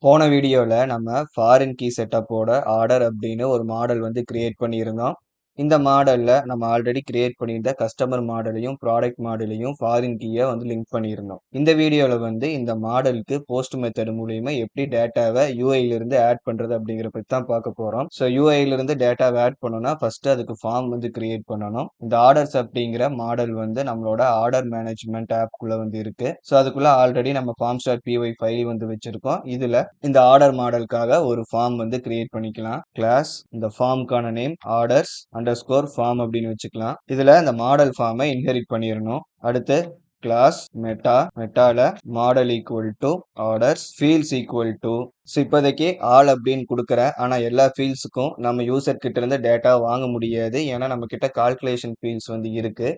போன வீடியோல நம்ம ஃபாரின் கீ செட்டப்போட ஆர்டர் அப்படின்னு ஒரு மாடல் வந்து கிரியேட் பண்ணியிருந்தோம். இந்த மாடல்ல நம்ம ஆல்ரெடி கிரியேட் பண்ணியிருந்த கஸ்டமர் மாடலையும், ப்ராடக்ட் மாடலையும் ஃபாரின் கீய வந்து லிங்க் பண்ணியிருந்தோம். இந்த வீடியோல வந்து இந்த மாடலுக்கு போஸ்ட் மெத்தட் மூலியமா எப்படி டேட்டாவ யூஐல இருந்து ஆட் பண்றது அப்படிங்கிற பத்தி தான் பார்க்க போறோம். ஸோ யூஐல இருந்து டேட்டாவ ஆட் பண்ணணும்னா ஃபர்ஸ்ட் அதுக்கு ஃபார்ம் வந்து கிரியேட் பண்ணணும். இந்த ஆர்டர்ஸ் அப்படிங்கிற மாடல் வந்து நம்மளோட ஆர்டர் மேனேஜ்மெண்ட் ஆப்குள்ள வந்து இருக்கு. ஸோ அதுக்குள்ள ஆல்ரெடி நம்ம forms.py ஃபைல் வந்து வச்சிருக்கோம். இதுல இந்த ஆர்டர் மாடலுக்காக ஒரு ஃபார்ம் வந்து கிரியேட் பண்ணிக்கலாம். கிளாஸ் இந்த ஃபார்முக்கான நேம் ஆர்டர்ஸ் அண்டர்ஸ்கோர் ஃபார்ம் அப்படின்னு வச்சுக்கலாம். இதுல இந்த மாடல் ஃபார்மை இன்ஹெரிட் பண்ணிடணும். அடுத்து கிளாஸ் மெட்டால model equal to orders fields equal to இப்போதைக்கு ஆல் அப்படின்னு கொடுக்குறேன். ஆனா எல்லா ஃபீல்ட்ஸுக்கும் நம்ம யூசர் கிட்ட இருந்து டேட்டா வாங்க முடியாது. ஏன்னா நம்ம கிட்ட கால்குலேஷன் ஃபீல்ட்ஸ் வந்து இருக்கு.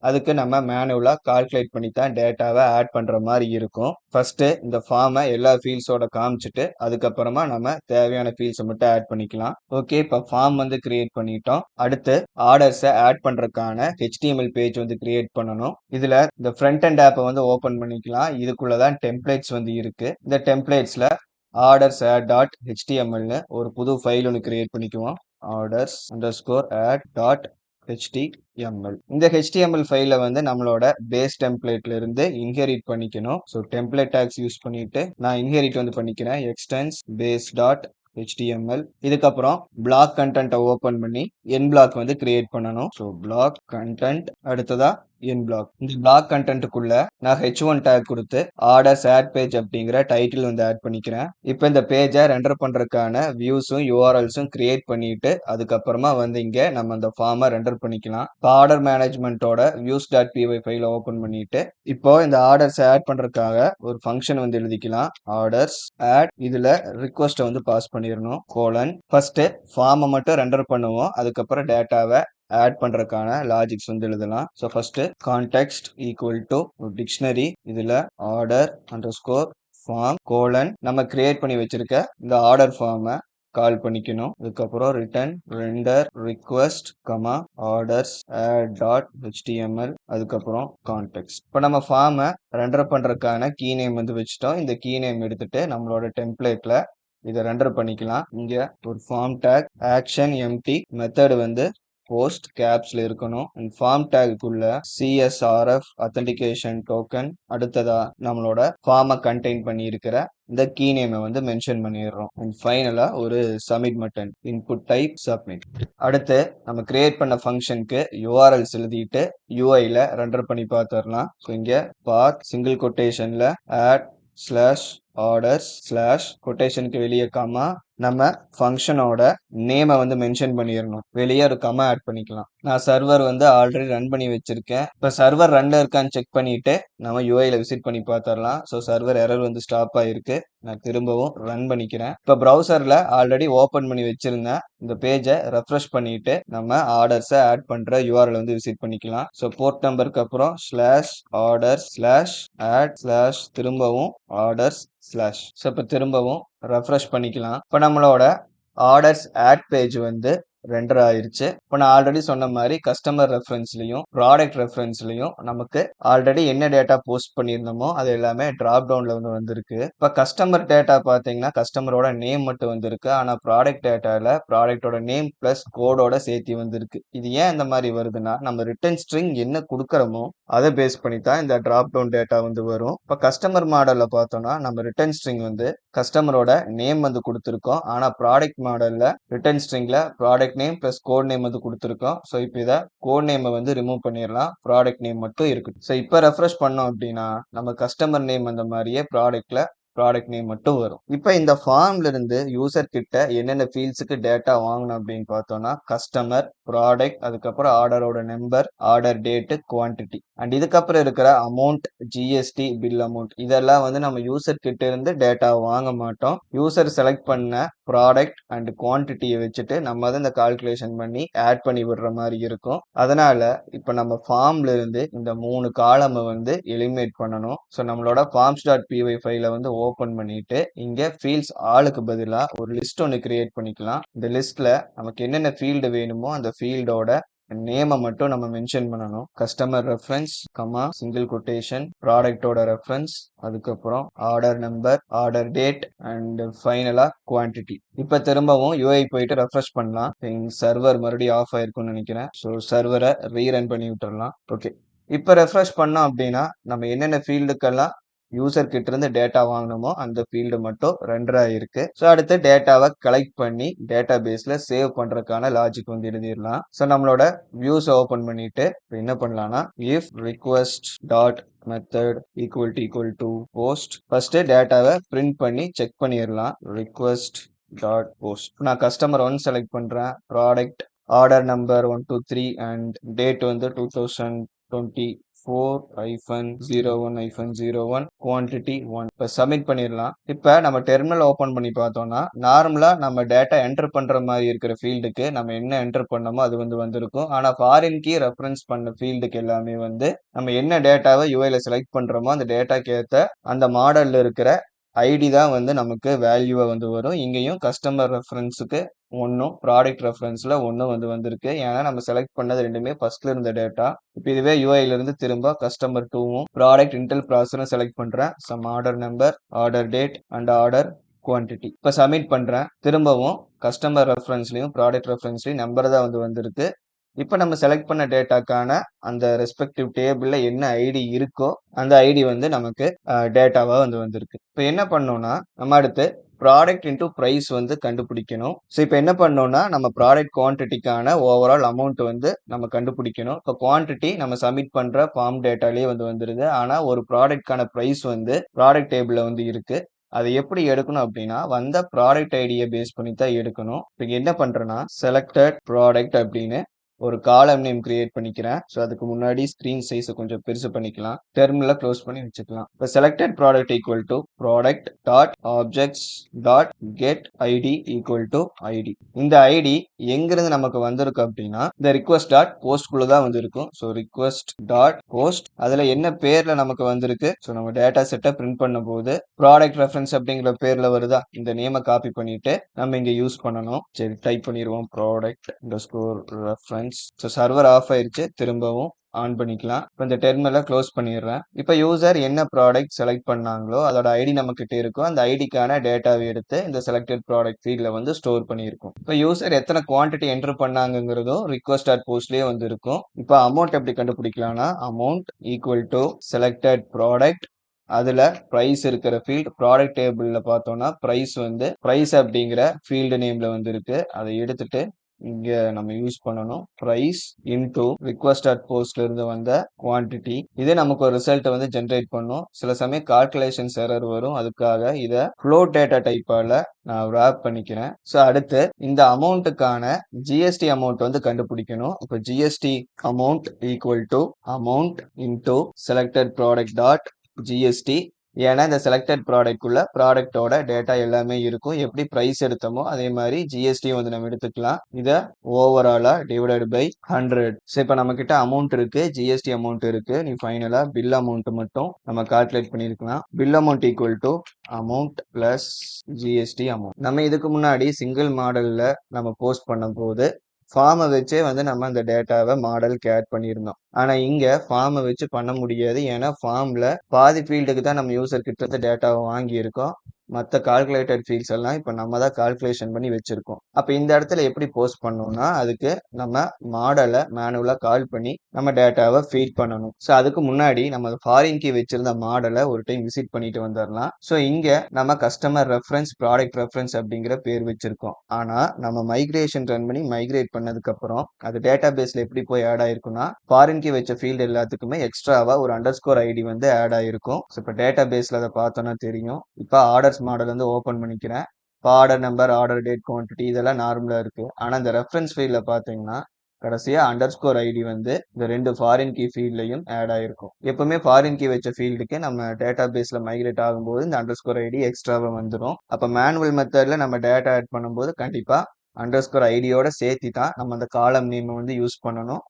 அதுக்கு நம்ம மேனுவலா கால்குலேட் பண்ணி தான் டேட்டாவை ஆட் பண்ற மாதிரி இருக்கும். ஃபர்ஸ்ட் இந்த ஃபார்மை எல்லா ஃபீல்ட்ஸோட காமிச்சிட்டு அதுக்கப்புறமா நம்ம தேவையான ஃபீல்ட்ஸை மட்டும் ஆட் பண்ணிக்கலாம். ஓகே, இப்போ ஃபார்ம் வந்து கிரியேட் பண்ணிட்டோம். அடுத்து ஆர்டர்ஸை ஆட் பண்றதுக்கான HTML பேஜ் வந்து கிரியேட் பண்ணணும். இதுல இந்த ஃப்ரண்ட் அண்ட் ஆப்பை வந்து ஓபன் பண்ணிக்கலாம். இதுக்குள்ளதான் டெம்ப்ளேட்ஸ் வந்து இருக்கு. இந்த டெம்ப்ளேட்ஸ்ல ஆர்டர்ஸ் ஆட் டாட் ஹெச்டிஎம்எல்னு ஒரு புது ஃபைல் ஒன்று கிரியேட் பண்ணிக்குவோம். Orders underscore out dot HTML. இந்த HTML ஃபைல வந்து நம்மளோட பேஸ் டெம்ப்ளேட்ல இருந்து இன்ஹெரிட் பண்ணிக்கணும். ஸோ டெம்ப்ளேட் டாக்ஸ் யூஸ் பண்ணிட்டு நான் இன்ஹெரிட் வந்து பண்ணிக்கிறேன். Extends base dot HTML. இதுக்கப்புறம் பிளாக் கண்டென்ட்டை ஓபன் பண்ணி என் பிளாக் வந்து கிரியேட் பண்ணணும். ஸோ பிளாக் கண்டென்ட் அடுத்ததா என் பிளாக். இந்த பிளாக் கண்டென்ட்டுக்குள்ள நான் H1 டேக் கொடுத்து ஆர்டர்ஸ் ஆட் பேஜ் அப்படிங்கிற டைட்டில் வந்து ஆட் பண்ணிக்கிறேன். இப்போ இந்த பேஜை ரெண்டர் பண்றதுக்கான வியூஸும் யூஆர்எல்ஸும் கிரியேட் பண்ணிட்டு அதுக்கப்புறமா வந்து இங்க நம்ம அந்த ஃபார்மை ரெண்டர் பண்ணிக்கலாம். இப்போ ஆர்டர் மேனேஜ்மெண்ட்டோட views.py ஃபைலை ஓபன் பண்ணிட்டு இப்போ இந்த ஆர்டர்ஸ் ஆட் பண்றதுக்காக ஒரு ஃபங்க்ஷன் வந்து எழுதிக்கலாம். ஆர்டர்ஸ் ஆட் இதுல ரிக்வஸ்ட்டை வந்து பாஸ் பண்ணிடணும். கோலன் ஃபர்ஸ்ட் ஃபார்மை மட்டும் ரெண்டர் பண்ணுவோம். அதுக்கப்புறம் டேட்டாவை ஆட் பண்றதுக்கான லாஜிக்ஸ் வந்து எழுதலாம். So first context equal to dictionary இதுல ஆர்டர் அண்டர்ஸ்கோர் ஃபார்ம் கோலன் நம்ம கிரியேட் பண்ணி வச்சிருக்க இந்த ஆர்டர் ஃபார்மை கால் பண்ணிக்கணும். அதுக்கப்புறம் return render request comma orders out dot HTML அதுக்கப்புறம் கான்டெக்ஸ்ட். இப்போ நம்ம ஃபார்மை ரெண்டர் பண்றதுக்கான கீ நேம் வந்து வச்சுட்டோம். இந்த கீ நேம் எடுத்துட்டு நம்மளோட டெம்ப்ளேட்ல இதை ரெண்டர் பண்ணிக்கலாம். இங்க ஒரு form tag action empty method வந்து போஸ்ட் கேப்ஸ்ல இருக்கணும். அண்ட் ஃபார்ம் டேக்குள்ள CSRF அத்தன்டிகேஷன் டோக்கன் அடுத்ததா நம்மளோட ஃபார்மை கண்டெயின் பண்ணி இருக்கிற இந்த கீ நேமை வந்து மென்ஷன் பண்ணிடுறோம். அண்ட் ஃபைனலா ஒரு submit button input type submit. அடுத்து நம்ம கிரியேட் பண்ண ஃபங்க்ஷனுக்கு URLs எழுதிட்டு யூஐல ரெண்டர் பண்ணி பார்த்துடலாம். ஸோ இங்க பாத் சிங்கிள் கொட்டேஷன்ல ஆட் ஸ்லாஷ் ஆர்டர்ஸ் ஸ்லாஷ் கொட்டேஷனுக்கு வெளியே காமா நம்ம ஃபங்க்ஷனோட நேமை வந்து மென்ஷன் பண்ணிடணும். வெளியே ஒரு கமா ஆட் பண்ணிக்கலாம். நான் சர்வர் வந்து ஆல்ரெடி ரன் பண்ணி வச்சிருக்கேன். இப்போ சர்வர் ரன்ல இருக்கான்னு செக் பண்ணிட்டு நம்ம யூஐல விசிட் பண்ணி பார்த்துடலாம். ஸோ சர்வர் எரர் வந்து ஸ்டாப் ஆயிருக்கு. நான் திரும்பவும் ரன் பண்ணிக்கிறேன். இப்போ ப்ரௌசர்ல ஆல்ரெடி ஓபன் பண்ணி வச்சிருந்தேன். இந்த பேஜை ரெஃப்ரெஷ் பண்ணிட்டு நம்ம ஆர்டர்ஸை ஆட் பண்ற URL வந்து விசிட் பண்ணிக்கலாம். ஸோ போர்ட் நம்பருக்கு அப்புறம் slash order slash add slash திரும்பவும் ஆர்டர்ஸ் ஸ்லாஷ். ஸோ இப்போ திரும்பவும் ரெஃப்ரெஷ் பண்ணிக்கலாம். இப்போ நம்மளோட ஆர்டர்ஸ் ஆட் பேஜ் வந்து ரெண்டர் ஆயிருச்சு. இப்போ நான் ஆல்ரெடி சொன்ன மாதிரி கஸ்டமர் ரெஃபரன்ஸ்லையும் ப்ராடக்ட் ரெஃபரன்ஸ்லையும் நமக்கு ஆல்ரெடி என்ன டேட்டா போஸ்ட் பண்ணியிருந்தோமோ அது எல்லாமே டிராப் டவுன்ல வந்து வந்திருக்கு. இப்போ கஸ்டமர் டேட்டா பார்த்தீங்கன்னா கஸ்டமரோட நேம் மட்டும் வந்திருக்கு. ஆனால் ப்ராடக்ட் டேட்டால ப்ராடக்டோட நேம் பிளஸ் கோடோட சேர்த்து வந்திருக்கு. இது ஏன் இந்த மாதிரி வருதுன்னா நம்ம ரிட்டர்ன் ஸ்ட்ரிங் என்ன கொடுக்குறோமோ அதை பேஸ் பண்ணி தான் இந்த டிராப் டவுன் டேட்டா வந்து வரும். இப்போ கஸ்டமர் மாடல்ல பார்த்தோம்னா நம்ம ரிட்டர்ன் ஸ்ட்ரிங் வந்து கஸ்டமரோட நேம் வந்து கொடுத்துருக்கோம். ஆனா ப்ராடக்ட் மாடல்ல ரிட்டர்ன் ஸ்ட்ரிங்ல product name plus code name வந்து கொடுத்துருக்கோம். ஸோ இப்போ இதை கோட் நேமை வந்து ரிமூவ் பண்ணிடலாம். ப்ராடக்ட் நேம் மட்டும் இருக்கு. ஸோ இப்போ ரெஃப்ரெஷ் பண்ணோம் அப்படின்னா நம்ம கஸ்டமர் நேம் அந்த மாதிரியே ப்ராடக்ட் நேம் மட்டும் வரும். இப்போ இந்த ஃபார்ம்ல இருந்து யூசர் கிட்ட என்னென்ன ஃபீல்ட்ஸுக்கு டேட்டா வாங்கணும் அப்படின்னு பார்த்தோம்னா கஸ்டமர் ப்ராடக்ட் அதுக்கப்புறம் ஆர்டரோட number order date quantity and இதுக்கப்புறம் இருக்கிற அமௌண்ட் GST பில் அமௌண்ட் இதெல்லாம் வந்து நம்ம யூசர் கிட்ட இருந்து டேட்டா வாங்க மாட்டோம். யூசர் செலக்ட் பண்ண ப்ராடக்ட் அண்ட் குவான்டிட்டியை வச்சுட்டு நம்ம வந்து இந்த கால்குலேஷன் பண்ணி ஆட் பண்ணி விடுற மாதிரி இருக்கும். அதனால இப்போ நம்ம ஃபார்ம்ல இருந்து இந்த 3 காலமை வந்து எலிமினேட் பண்ணணும். ஸோ நம்மளோட forms.py ஃபைலை வந்து ஓபன் பண்ணிட்டு இங்க ஃபீல்ட்ஸ் ஆளுக்கு பதிலா ஒரு லிஸ்ட் ஒன்று கிரியேட் பண்ணிக்கலாம். இந்த லிஸ்ட்ல நமக்கு என்னென்ன ஃபீல்டு வேணுமோ அந்த ஃபீல்டோட நேமை மட்டும் நம்ம மென்ஷன் பண்ணணும். Customer reference, comma, single quotation, ப்ராடக்டோட ரெஃபரன்ஸ், அதுக்கப்புறம் order number, order date and ஃபைனலா குவான்டிட்டி. இப்ப திரும்பவும் யூஐ போயிட்டு ரெஃப்ரெஷ் பண்ணலாம். சர்வர் மறுபடியும் ஆஃப் ஆயிருக்கும்னு நினைக்கிறேன். ஸோ சர்வரை ரீரன் பண்ணி விட்டுறலாம். ஓகே, இப்ப ரெஃப்ரெஷ் பண்ணோம் அப்படின்னா நம்ம என்னென்ன ஃபீல்டுக்கெல்லாம் யூசர் கிட்ட இருந்து டேட்டா வாங்கணுமோ அந்த ஃபீல்டு மட்டும் ரெண்டர் ஆயிருக்கு. ஸோ அடுத்து டேட்டாவை கலெக்ட் பண்ணி டேட்டா பேஸ்ல சேவ் பண்றதுக்கான லாஜிக் வந்து எழுதிடலாம். ஸோ நம்மளோட வியூஸ் ஓபன் பண்ணிட்டு என்ன பண்ணலாம்னா if request dot method equal to post, first டேட்டாவை பிரிண்ட் பண்ணி செக் பண்ணிடலாம். ரிக்வெஸ்ட் டாட் போஸ்ட், நான் கஸ்டமர் 1 செலக்ட் பண்றேன், product order number 1 2 3 and date வந்து 2024-01-01 குவான்டிட்டி 1. இப்போ சப்மிட் பண்ணிடலாம். இப்போ நம்ம டெர்மினல் ஓபன் பண்ணி பார்த்தோம்னா நார்மலா நம்ம டேட்டா என்டர் பண்ற மாதிரி இருக்கிற ஃபீல்டுக்கு நம்ம என்ன என்டர் பண்ணோமோ அது வந்து வந்திருக்கும். ஆனா ஃபாரின் கீ ரெஃபரன்ஸ் பண்ண ஃபீல்டுக்கு எல்லாமே வந்து நம்ம என்ன டேட்டாவை யூஐல செலக்ட் பண்றோமோ அந்த டேட்டாக்கு ஏற்ற அந்த மாடல்ல இருக்கிற ஐடி தான் வந்து நமக்கு வேல்யூவா வந்து வரும். இங்கேயும் கஸ்டமர் ரெஃபரன்ஸுக்கு 1ம் ப்ராடக்ட் ரெஃபரன்ஸ்ல 1ம் வந்து வந்திருக்கு. ஏன்னா நம்ம செலக்ட் பண்ணது ரெண்டுமே ஃபர்ஸ்ட்ல இருந்த டேட்டா. இப்போ இதுவே யூஐல இருந்து திரும்ப கஸ்டமர் 2ம் ப்ராடக்ட் இன்டெல் ப்ராசஸரும் செலக்ட் பண்றேன். Some order number, order date and order quantity. இப்போ சப்மிட் பண்றேன். திரும்பவும் கஸ்டமர் ரெஃபரன்ஸ்லயும் ப்ராடக்ட் ரெஃபரன்ஸ்லயும் நம்பர் தான் வந்து வந்திருக்கு. இப்போ நம்ம செலக்ட் பண்ண டேட்டாக்கான அந்த ரெஸ்பெக்டிவ் டேபிள்ல என்ன ஐடி இருக்கோ அந்த ஐடி வந்து நமக்கு டேட்டாவா வந்து வந்திருக்கு. இப்போ என்ன பண்ணோம்னா நம்ம அடுத்து ப்ராடக்ட் இன்டூ ப்ரைஸ் வந்து கண்டுபிடிக்கணும். ஸோ இப்போ என்ன பண்ணோம்னா நம்ம ப்ராடக்ட் குவான்டிட்டிக்கான ஓவரால் அமௌண்ட் வந்து நம்ம கண்டுபிடிக்கணும். இப்போ குவான்டிட்டி நம்ம சப்மிட் பண்ற ஃபார்ம் டேட்டாலேயே வந்து வந்துருது. ஆனா ஒரு ப்ராடக்ட்கான ப்ரைஸ் வந்து ப்ராடக்ட் டேபிள்ல வந்து இருக்கு. அதை எப்படி எடுக்கணும் அப்படின்னா வந்த ப்ராடக்ட் ஐடியை பேஸ் பண்ணி தான் எடுக்கணும். இப்போ என்ன பண்றேன்னா செலக்டட் ப்ராடக்ட் அப்படின்னு ஒரு காலம் நேம் கிரியேட் பண்ணிக்கிறேன். ஸோ அதுக்கு முன்னாடி ஸ்க்ரீன் சைஸை கொஞ்சம் பெருசு பண்ணிக்கலாம். டெர்மினலை க்ளோஸ் பண்ணி வச்சுக்கலாம். இப்போ selected product equal to product dot objects dot get ID equal to ID. இந்த ஐடி எங்கிருந்து நமக்கு வந்திருக்கு அப்படின்னா இந்த ரிக்வெஸ்ட் டாட் போஸ்ட் குள்ள தான் வந்திருக்கும். ஸோ ரிக்வெஸ்ட் டாட் போஸ்ட் அதுல என்ன பேர்ல நமக்கு வந்திருக்கு. ஸோ நம்ம டேட்டா செட்டை பிரிண்ட் பண்ணும் போது ப்ராடக்ட் ரெஃபரன்ஸ் அப்படிங்கிற பேர்ல வருதா, இந்த நேமை காப்பி பண்ணிட்டு நம்ம இங்க யூஸ் பண்ணணும். சரி, டைப் பண்ணிடுவோம் product underscore reference. So server off ஆயிருச்சு, திரும்பவும் ஆன் பண்ணிக்கலாம். இப்போ இந்த டெர்மினலை க்ளோஸ் பண்ணிடுறேன். இப்போ யூசர் என்ன ப்ராடக்ட் செலக்ட் பண்ணாங்களோ அதோட ஐடி நம்ம கிட்ட இருக்கும். அந்த ஐடிக்கான டேட்டாவை எடுத்து இந்த செலக்டட் ப்ராடக்ட் ஃபீல்ட்ல வந்து ஸ்டோர் பண்ணியிருக்கும். இப்போ யூசர் எத்தனை குவான்டிட்டி என்டர் பண்ணாங்கிறதும் ரிக்வெஸ்ட் டாட் போஸ்ட்லயே வந்து இருக்கும். இப்போ அமௌண்ட் எப்படி கண்டுபிடிக்கலாம்னா amount equal to selected product அதுல பிரைஸ் இருக்கிற ஃபீல்ட் ப்ராடக்ட் டேபிள்ல பார்த்தோம்னா பிரைஸ் வந்து பிரைஸ் அப்படிங்கிற ஃபீல்டு நேம்ல வந்து இருக்கு. அதை எடுத்துட்டு இங்க நம்ம யூஸ் பண்ணணும். பிரைஸ் இன்டூ ரிக்வெஸ்ட் அட் போஸ்ட்ல இருந்து வந்த குவான்டிட்டி. இதே நமக்கு ஒரு ரிசல்ட் வந்து ஜென்ரேட் பண்ணும். சில சமயம் கால்குலேஷன்ஸ் எரர் வரும். அதுக்காக இதை ஃப்ளோட் டேட்டா டைப்பால நான் ராப் பண்ணிக்கிறேன். ஸோ அடுத்து இந்த அமௌண்ட்டுக்கான ஜிஎஸ்டி அமௌண்ட் வந்து கண்டுபிடிக்கணும். இப்போ GST amount equal to amount into selected product dot GST. ஏன்னா இந்த செலக்டட் ப்ராடக்ட்குள்ள ப்ராடக்டோட டேட்டா எல்லாமே இருக்கும். எப்படி பிரைஸ் எடுத்தோமோ அதே மாதிரி ஜிஎஸ்டி வந்து நம்ம எடுத்துக்கலாம். இதை ஓவராலா டிவைடட் பை 100. ஸோ இப்போ நம்ம கிட்ட அமௌண்ட் இருக்கு, ஜிஎஸ்டி அமௌண்ட் இருக்கு. நீ ஃபைனலா பில் அமௌண்ட் மட்டும் நம்ம கால்குலேட் பண்ணிருக்கலாம். Bill amount equal to amount plus GST amount. நம்ம இதுக்கு முன்னாடி சிங்கிள் மாடல்ல நம்ம போஸ்ட் பண்ணும் போது ஃபார்மை வச்சே வந்து நம்ம அந்த டேட்டாவை மாடலுக்கு ஆட் பண்ணியிருந்தோம். ஆனா இங்க ஃபார்மை வச்சு பண்ண முடியாது. ஏன்னா ஃபார்ம்ல பாதி ஃபீல்டுக்கு தான் நம்ம யூசர் கிட்ட இருந்து டேட்டாவை வாங்கி இருக்கோம். மற்ற கால்குலேட்டட் ஃபீல்ட்ஸ் எல்லாம் இப்போ நம்ம தான் கால்குலேஷன் பண்ணி வச்சிருக்கோம். அப்போ இந்த இடத்துல எப்படி போஸ்ட் பண்ணணும்னா அதுக்கு நம்ம மாடலை மேனுவலா கால் பண்ணி நம்ம டேட்டாவை ஃபீட் பண்ணணும். ஸோ அதுக்கு முன்னாடி நம்ம ஃபாரின் கீ வச்சிருந்த மாடலை ஒரு டைம் விசிட் பண்ணிட்டு வந்துடலாம். ஸோ இங்க நம்ம கஸ்டமர் ரெஃபரன்ஸ் ப்ராடக்ட் ரெஃபரன்ஸ் அப்படிங்கிற பேர் வச்சிருக்கோம். ஆனா நம்ம மைக்ரேஷன் ரன் பண்ணி மைக்ரேட் பண்ணதுக்கு அப்புறம் அது டேட்டா பேஸ்ல எப்படி போய் ஆட் ஆயிருக்கும்னா ஃபாரின் கீ வச்ச ஃபீல்டு எல்லாத்துக்குமே எக்ஸ்ட்ராவா ஒரு அண்டர்ஸ்கோர் ஐடி வந்து ஆட் ஆயிருக்கும். ஸோ இப்போ டேட்டா பேஸ்ல அதை பார்த்தோம்னா தெரியும். இப்போ ஆர்டர்ஸ் மாடல் வந்து ஓபன் பண்ணிக்கிறேன். இப்போ order number, order date, quantity இதெல்லாம் நார்மலா இருக்கு. ஆனா இந்த ரெஃபரன்ஸ் ஃபீல்ட்ல பாத்தீங்கன்னா கடைசியா அண்டர்ஸ்கோர் ஐடி வந்து இந்த ரெண்டு ஃபாரின் கீ ஃபீல்ட்லையும் ஆட் ஆயிருக்கும். எப்பவுமே ஃபாரின் கீ வச்ச ஃபீல்டுக்கு நம்ம டேட்டா பேஸ்ல மைக்ரேட் ஆகும்போது இந்த அண்டர்ஸ்கோர் ஐடி எக்ஸ்ட்ராவா வந்துடும். அப்ப மேனுவல் மெத்தட்ல நம்ம டேட்டா ஆட் பண்ணும்போது கண்டிப்பா அண்டர்ஸ்கோர் ஐடியோட சேர்த்து தான் நம்ம அந்த காலம் நேம் வந்து யூஸ் பண்ணணும்.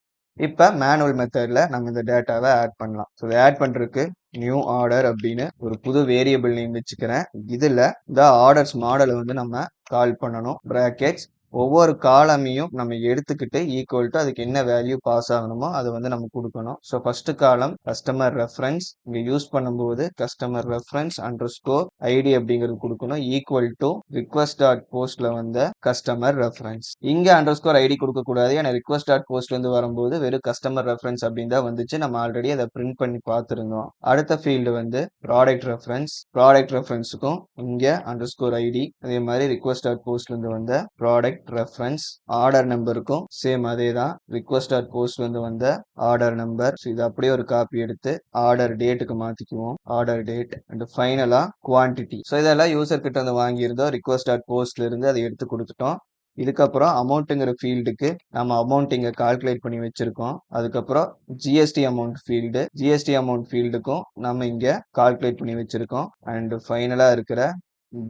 இப்ப மேனுவல் மெத்தட்ல நம்ம இந்த டேட்டாவை ஆட் பண்ணலாம். ஸோ இதை ஆட் பண்றதுக்கு நியூ ஆர்டர் அப்படின்னு ஒரு புது வேரியபிள் நேம் வச்சுக்கிறேன். இதுல இந்த ஆர்டர்ஸ் மாடலை வந்து நம்ம கால் பண்ணணும். பிராக்கெட்ஸ் ஒவ்வொரு காலமையும் நம்ம எடுத்துக்கிட்டு ஈக்குவல் டு அதுக்கு என்ன வேல்யூ பாஸ் ஆகணுமோ அதை வந்து நம்ம கொடுக்கணும். So first column customer reference, இங்க யூஸ் பண்ணும்போது customer reference underscore ID அப்படிங்கிறது கொடுக்கணும் ஈக்குவல் டு ரிக்வஸ்ட் டாட் போஸ்ட்ல வந்த கஸ்டமர் ரெஃபரன்ஸ். இங்க அண்டர் ஸ்கோர் ஐடி கொடுக்க கூடாது, ஏன்னா ரிக்வஸ்ட் டாட் போஸ்ட்ல இருந்து வரும்போது வெறும் கஸ்டமர் ரெஃபரன்ஸ் அப்படின்னு தான் வந்துச்சு. நம்ம ஆல்ரெடி அதை பிரிண்ட் பண்ணி பார்த்துருந்தோம். அடுத்த ஃபீல்டு வந்து ப்ராடக்ட் ரெஃபரன்ஸ். ப்ராடக்ட் ரெஃபரன்ஸுக்கும் இங்க அண்டர் ஸ்கோர் ஐடி, அதே மாதிரி ரிக்வஸ்ட் டாட் போஸ்ட்ல இருந்து வந்த ப்ராடக்ட் ரெஃபரன்ஸ். ஆர்டர் நம்பருக்கும் சேம் அதே தான், ரிக்வஸ்ட் டாட் போஸ்ட்ல இருந்து வந்த ஆர்டர் நம்பர். இது அப்படியே ஒரு காப்பி எடுத்து ஆர்டர் டேட்டுக்கு மாத்திக்குவோம், ஆர்டர் டேட். அண்ட் ஃபைனலா குவான்டிட்டி. ஸோ இதெல்லாம் யூசர் கிட்ட இருந்து வாங்கியிருந்தோம், ரிக்வஸ்ட் டாட் போஸ்ட்ல இருந்து அதை எடுத்து கொடுத்துட்டோம். இதுக்கப்புறம் அமௌண்ட்டுங்கிற ஃபீல்டுக்கு நம்ம அமௌண்ட் இங்க கால்குலேட் பண்ணி வச்சிருக்கோம். அதுக்கப்புறம் GST amount field, GST amount ஃபீல்டுக்கும் நம்ம இங்க கால்குலேட் பண்ணி வச்சிருக்கோம். அண்ட் ஃபைனலா இருக்கிற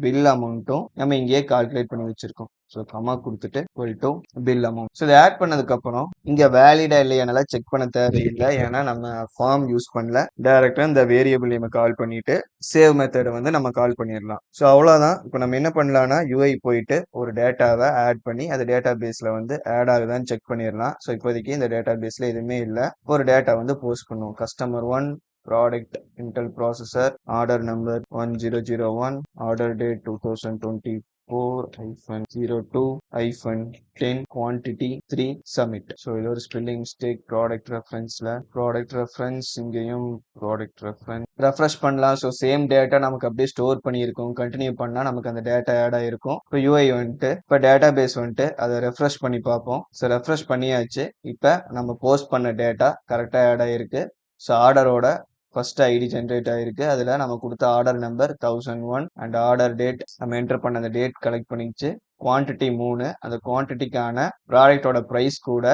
பில் அமௌண்ட்டும் நம்ம இங்கேயே கால்குலேட் பண்ணி வச்சிருக்கோம். ஸோ கமா கொடுத்துட்டு equal to bill amount. So இதை ஆட் பண்ணதுக்கு அப்புறம் இங்க வேலிடா இல்லையானால செக் பண்ண தேவையில்லை, ஏன்னா நம்ம ஃபார்ம் யூஸ் பண்ணல. டைரக்டா இந்த வேரியபிள் நம்ம கால் பண்ணிட்டு சேவ் மெத்தடை வந்து நம்ம கால் பண்ணிடலாம். ஸோ அவ்வளோதான். இப்போ நம்ம என்ன பண்ணலாம்னா யூஐ போயிட்டு ஒரு டேட்டாவை ஆட் பண்ணி அது டேட்டா பேஸ்ல வந்து ஆட் ஆகுதான்னு செக் பண்ணிடலாம். ஸோ இப்போதைக்கு இந்த டேட்டா பேஸ்ல எதுவுமே இல்லை. ஒரு டேட்டா வந்து போஸ்ட் பண்ணுவோம். Customer 1 product Intel processor, order number 1001, order date 2024-02-10, quantity 3, submit. So இது ஒரு spelling mistake product referenceல. product reference இங்கேயும் product reference refresh பண்ணலாம். ஸோ சேம் டேட்டா நமக்கு அப்படியே ஸ்டோர் பண்ணியிருக்கோம். கண்டினியூ பண்ணா நமக்கு அந்த டேட்டா ஆட் ஆயிருக்கும். இப்போ யூஐ வந்துட்டு இப்போ டேட்டா பேஸ் வந்துட்டு அதை ரெஃப்ரெஷ் பண்ணி பார்ப்போம். ஸோ ரெஃப்ரெஷ் பண்ணியாச்சு. இப்போ நம்ம போஸ்ட் பண்ண டேட்டா கரெக்டாக ஆட் ஆயிருக்கு. ஸோ ஆர்டரோட ஃபர்ஸ்ட் ஐடி ஜென்ரேட் ஆயிருக்கு. அதுல நம்ம கொடுத்த order number 1001 and order date நம்ம என்டர் பண்ண அந்த டேட் கலெக்ட் பண்ணிச்சு. குவான்டிட்டி 3, அந்த குவான்டிட்டிக்கான ப்ராடக்டோட ப்ரைஸ் கூட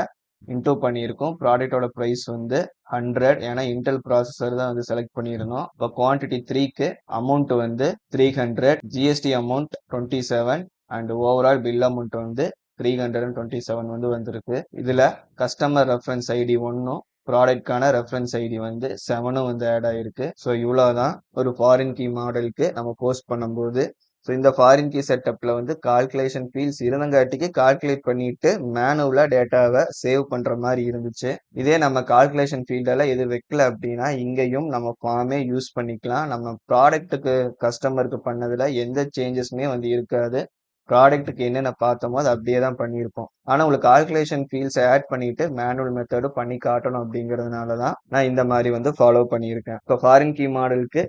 இன்டூ பண்ணியிருக்கோம். ப்ராடக்டோட ப்ரைஸ் வந்து 100, ஏன்னா இன்டெல் ப்ராசஸர் தான் வந்து செலக்ட் பண்ணியிருந்தோம். இப்போ குவான்டிட்டி 3க்கு அமௌண்ட் வந்து 300, GST amount 27 and overall bill amount வந்து 327 வந்து வந்திருக்கு. இதுல கஸ்டமர் ரெஃபரன்ஸ் ஐடி 1ம் ப்ராடக்ட்கான ரெஃபரன்ஸ் ஐடி வந்து 7ம் வந்து ஆட் ஆயிருக்கு. ஸோ இவ்வளோதான் ஒரு ஃபாரின் கீ மாடலுக்கு நம்ம போஸ்ட் பண்ணும்போது. ஸோ இந்த ஃபாரின் கீ செட்டப்ல வந்து கால்குலேஷன் ஃபீல்ட்ஸ் இருந்தங்காட்டிக்கு கால்குலேட் பண்ணிட்டு மேனுவலா டேட்டாவை சேவ் பண்ற மாதிரி இருந்துச்சு. இதே நம்ம கால்குலேஷன் ஃபீல்டெல்லாம் எது வைக்கல அப்படின்னா இங்கேயும் நம்ம ஃபார்மே யூஸ் பண்ணிக்கலாம். நம்ம ப்ராடக்ட்டுக்கு கஸ்டமருக்கு பண்ணதுல எந்த சேஞ்சஸுமே வந்து இருக்காது. ப்ராடக்ட்டுக்கு என்னென்ன பார்த்தோமோ அது அப்படியே தான் பண்ணியிருப்போம். ஆனால் உங்களுக்கு கால்குலேஷன் ஃபீல்ட்ஸை ஆட் பண்ணிட்டு மேனுவல் மெத்தடும் பண்ணி காட்டணும் அப்படிங்கிறதுனால தான் நான் இந்த மாதிரி வந்து ஃபாலோ பண்ணியிருக்கேன். இப்போ ஃபாரின் கீ மாடலுக்கு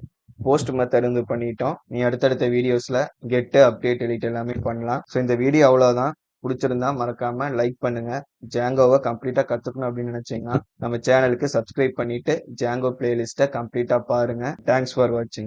போஸ்ட் மெத்தட் வந்து பண்ணிட்டோம். நீ அடுத்தடுத்த வீடியோஸ்ல கெட்டு அப்டேட் எடிட் எல்லாமே பண்ணலாம். ஸோ இந்த வீடியோ அவ்வளோதான். பிடிச்சிருந்தா மறக்காம லைக் பண்ணுங்க. ஜாங்கோவை கம்ப்ளீட்டா கத்துக்கணும் அப்படின்னு நினைச்சீங்கன்னா நம்ம சேனலுக்கு சப்ஸ்கிரைப் பண்ணிட்டு ஜாங்கோ பிளேலிஸ்ட்டை கம்ப்ளீட்டா பாருங்க. தேங்க்ஸ் ஃபார் வாட்சிங்.